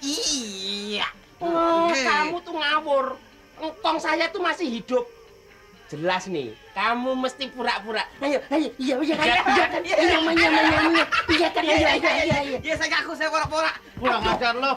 Iya. Oh, kamu tuh ngawur. Engkong saya tuh masih hidup. Jelas nih, kamu mesti pura-pura. Ayo, iya, kan? Iya kan, ayo. Iya, saya ngaku, saya pura-pura. Kurang ajar lo.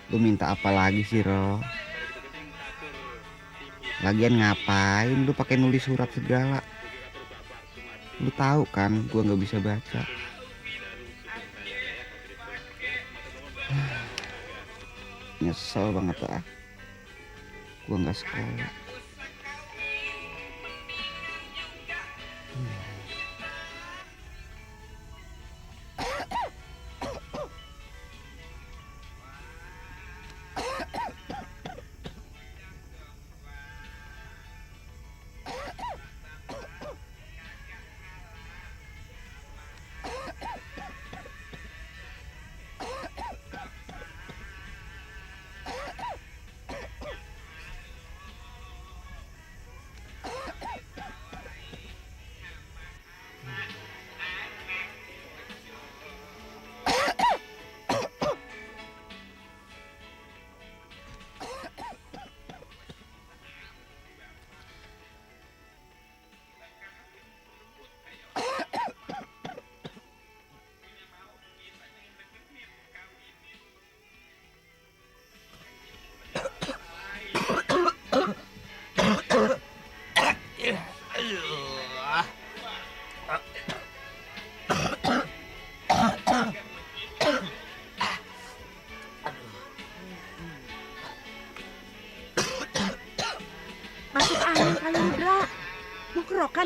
Lu minta apa lagi sih, Ro? Lagian ngapain lu pakai nulis surat segala? Lu tahu kan gua nggak bisa baca. Nyesel banget ah. Gua nggak sekolah.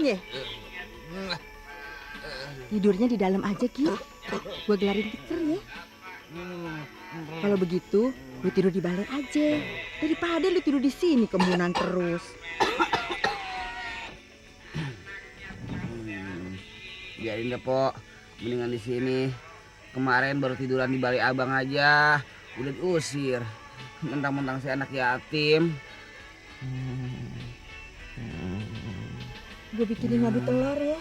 ya? Tidurnya di dalam aja, Ki. Gua gelarin tikar ya. Kalau begitu, lu tidur di balai aja. Daripada lu tidur di sini kemunan terus. Biarin deh, Po. Mendingan di sini. Kemarin baru tiduran di balai abang aja. Udah diusir. Mentang-mentang si anak yatim. Gue bikinin madu telur ya.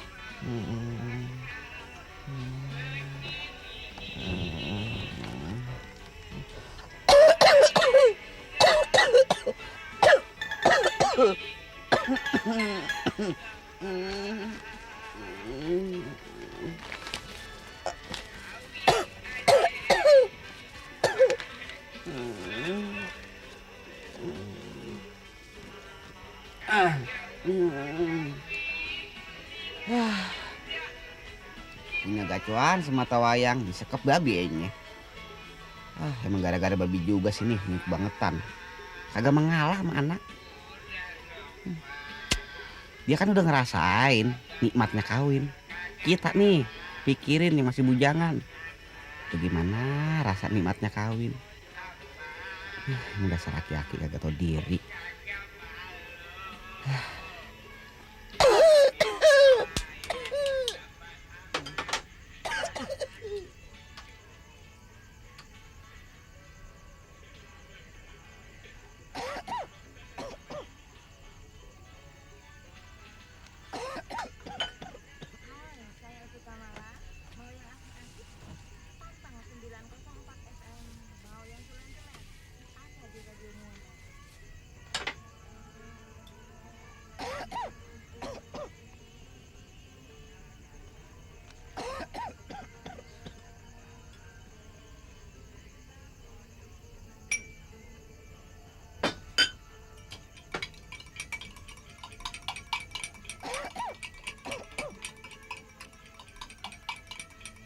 Punya gacuan semata wayang disekep babenya. Emang gara-gara babi juga sini bangetan. Kagak mengalah sama anak. Dia kan udah ngerasain nikmatnya kawin. Kita nih pikirin yang masih bujangan. Itu gimana rasa nikmatnya kawin. Emang dasar laki-laki kagak tau diri.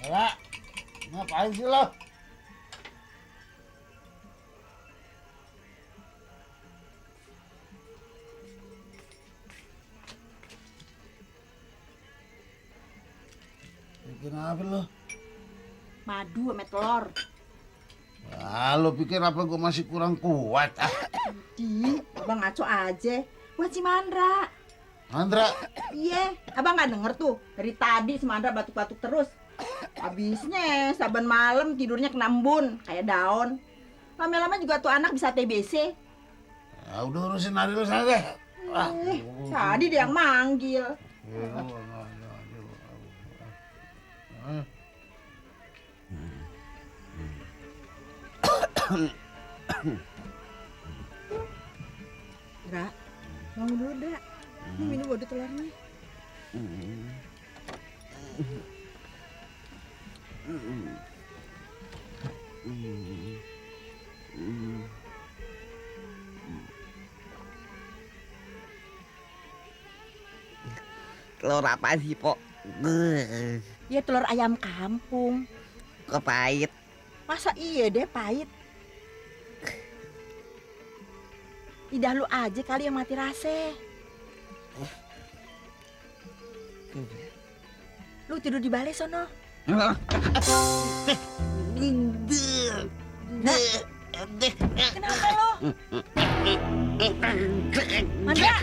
Lah, ngapain sih lo? Bikin apa lo? Madu sama telur. Ah, lo pikir apa gue masih kurang kuat? Di, abang ngaco aja. Buat si Mandra. Andra, Iya, abang nggak denger tuh. Dari tadi si Mandra batuk-batuk terus. Habisnya saban malam tidurnya kena embun kayak daun. Lama-lama juga tuh anak bisa TBC. ya udah urusin hari lo saja. Tadi dia yang manggil. Dra, bangun dulu, Dra. Ini minum madu telurnya. Telur apa sih, Po? Ya telur ayam kampung. Kok pahit? Masa iya deh pahit? Lidah lu aja kali yang mati rasa. Lu tidur di balai sono. Kenapa lo? Mandra!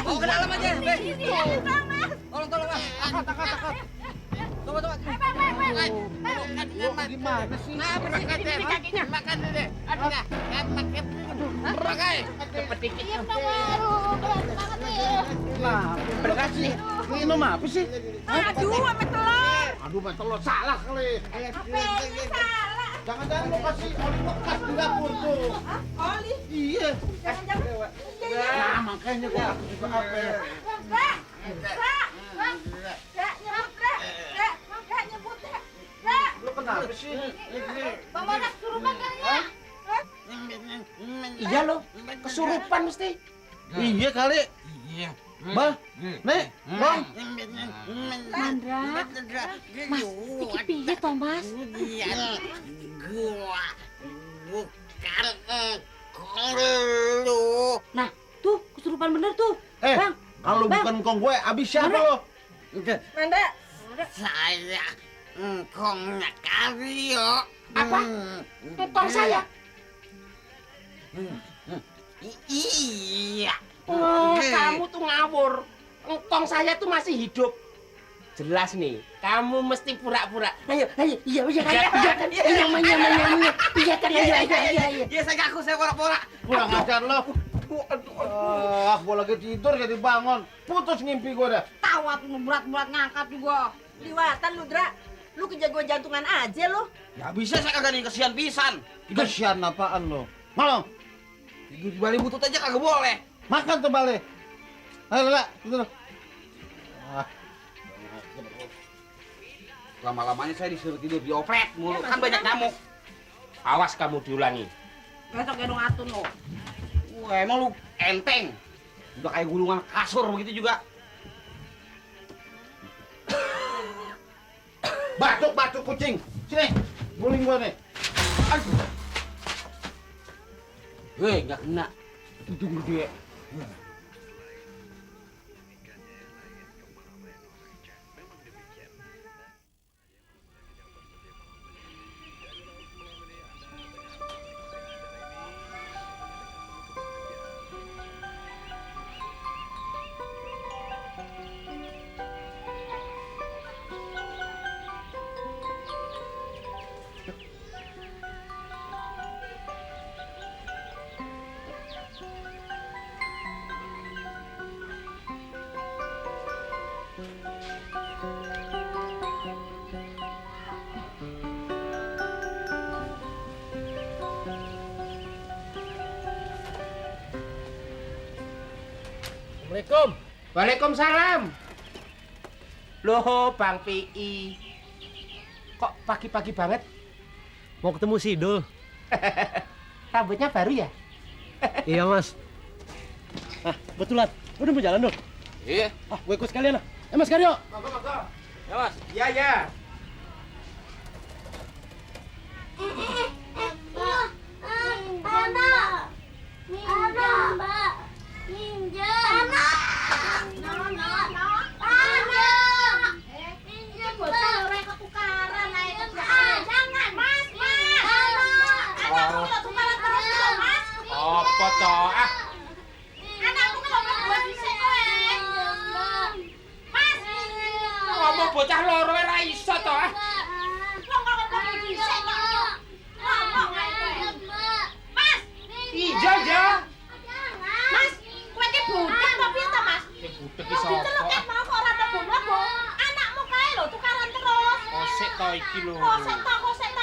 Bawa ke dalam aja, Be. Tolong, Mas. Angkat. Coba. Lu gimana sih? Ini kakinya. Makan deh. Aduh, makan. Aduh, pakai. Cepet dikit. Nah, Beras nih. minum apa sih? Aduh, sama telur. Aduh, mas telur salah kali. Apanya salah? Jangan-jangan lu kasih oli bekas di dapur tuh. Oli. Iya. Jangan-jangan. Iya. Nah, makanya gua juga apa ya? Rak, nyebut, Rak, nyebut, Rak. Lu kenapa sih? Bawa anak suruhan kali ya. Iya lo, kesurupan mesti. Iya kali. Bah, nek, bang. Mandra. Mas, iki piye to, Mas? Gua bukan lu. Nah, tuh kesurupan bener tuh. Bang, Kalau Bang. bukan kong gue, abis siapa lo? Mandra. Saya engkongnya Karyo. Apa? Engkong saya. Iya. Oh, kamu tuh ngawur. Engkong saya tuh masih hidup. Jelas nih, kamu mesti pura-pura. Ayo, iya kan? Iya, manya. Iya kan, iya. Ya saya ngaku saya pura-pura. Kurang ajar lo. Gua lagi tidur jadi bangun. Putus ngimpi gua dah. Tahu aku berat-berat ngangkat juga. Liwatan lu, Dra. Lu kejagoan jantungan aja lu. Ya bisa saya kagak nih kesian pisan. Kesian apaan lo? Malam, Di balik butut aja kagak boleh. makan tuh balik. Ayo, lah, gitu. Lama-lamanya saya disuruh tidur di oplet mulu, kan banyak nyamuk. Awas kamu diulangi. Besok gendong atun lu. Wah, emang lu enteng. Udah kayak gulungan kasur begitu juga. Batuk kucing. Sini, guling gua nih. Weh, nggak kena. Ujung gede. Assalamualaikum. Waalaikumsalam. Loh, Bang Pi. Kok pagi-pagi banget? Mau ketemu si Idul. Rambutnya baru ya? Iya, Mas. Ah, betulan. Udah mau jalan dong? Iya. Ah, gue ikut sekalian lah. Mas Karyo. Monggo. Ya, Mas. Ya. Apa toh? Ngomong bocah loro ora iso toh? Iya. Mas, kowe ki budek apa piye to, Mas? Sing budek ki sapa? Diceluke mau kok ora mlebu-mlebu. Anakmu kae lho tukaran terus. Kosek toh iki lho. Kosek tak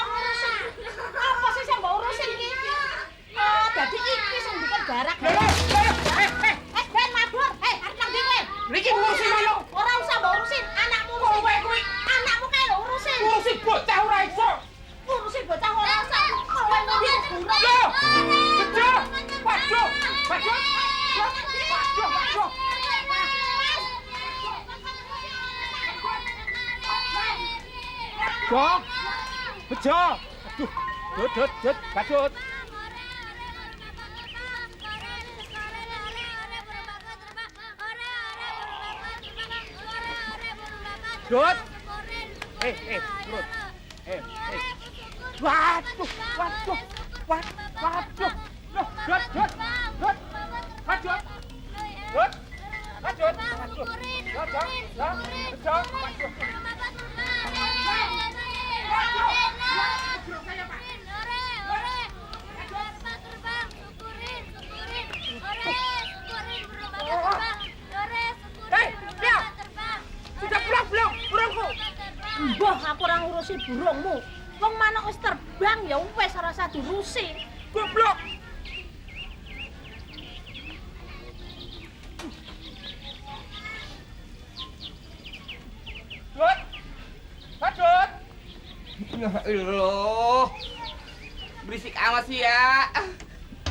ngurusin. Apa sih sing mbok urusin iki? Oh, dadi iki sing bikin barak. Ben mabur. Arep nang ndi kowe? Niki ngurusin ayo. Ora usah mbok urusin, anakmu urusin. Kowe kuwi Anakmu kae lho urusin. ngurusin bocah ora iso. Urusin bocah ora usah. Kowe mobil buruk. Loh. Bejo. Waduh. Jok. Bejo. Aduh. Dut. Badut. Dut. Dut. Waduh. Loh, Dut. Mbah aku ora ngurusi burungmu. Wong manuk wis terbang ya wis ora usah diurusi. Goblok. Dut. Dut. Ya Allah. Berisik amat sih ya.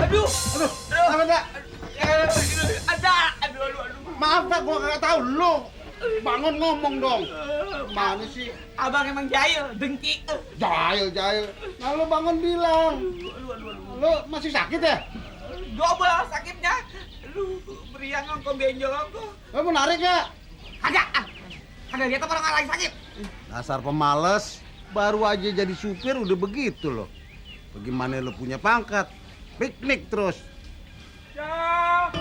Aduh. Apa enggak? Ada. Aduh. Maaf Pak, gua nggak tahu lu. Bangun ngomong dong. Mana sih? Abang emang jahil, dengki. Jahil. Nah lu bangun bilang. Lu masih sakit ya? Double sakitnya. Lu beriang ngongkong benjol aku. Lu mau narik ya? Kagak. Kagak lihat orang lagi sakit. Dasar pemales. Baru aja jadi supir udah begitu loh. Bagaimana lu punya pangkat? Piknik terus. Cok.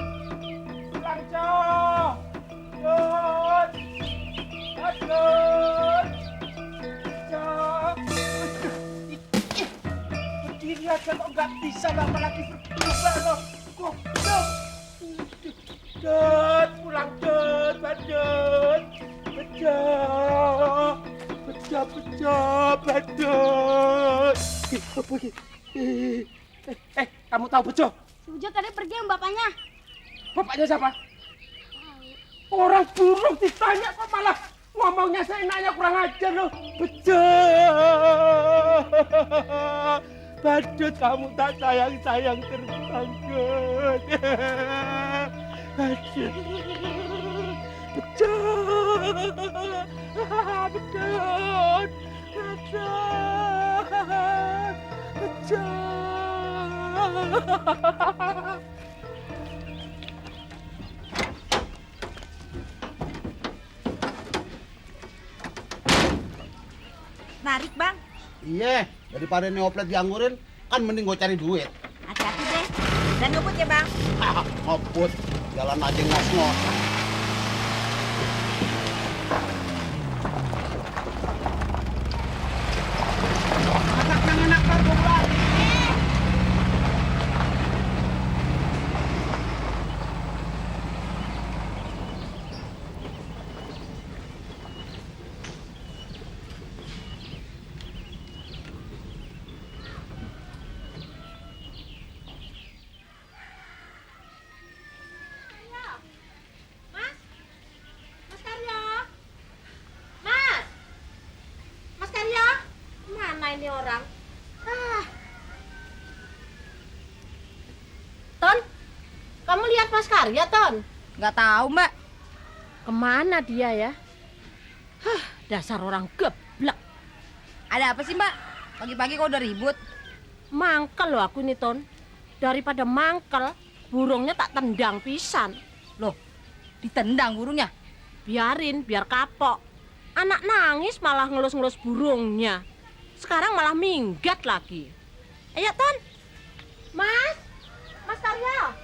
Pulang, Cok. Dut. Dut. Cok. Berdiri aja kok nggak bisa, apalagi berdua loh. Goblok. Dut, pulang Dut, Badut. Pecah, Badut. Apa ini? Kamu tahu Bejo? Si Ujo tadi pergi sama bapaknya. Bapaknya siapa? Orang burung ditanya kok malah ngomongnya seenaknya, kurang ajar loh. Bejo. Badut, kamu tak sayang terbang, Dut. Badut. Bejo. Badut. Bejo. Narik bang. Iya, daripada neoplet dianggurin, kan mending gue cari duit. Hati-hati deh. Dan ngebut ya bang. Ngoput, jalan aja ngos-ngos. Masak yang enak Pak, gue pulang. Mas Karyo. Mas Karyo. Mana ini orang? Ton, kamu lihat Mas Karyo, Ton? Nggak tahu mbak. Kemana dia ya? Dasar orang geblek. Ada apa sih mbak? Pagi-pagi kok udah ribut? Mangkel loh aku nih, Ton. Daripada mangkel, burungnya tak tendang pisan. Loh, ditendang burungnya? Biarin, biar kapok. Anak nangis malah ngelus-ngelus burungnya. Sekarang malah minggat lagi. Ayo, Ton. Mas Karyo.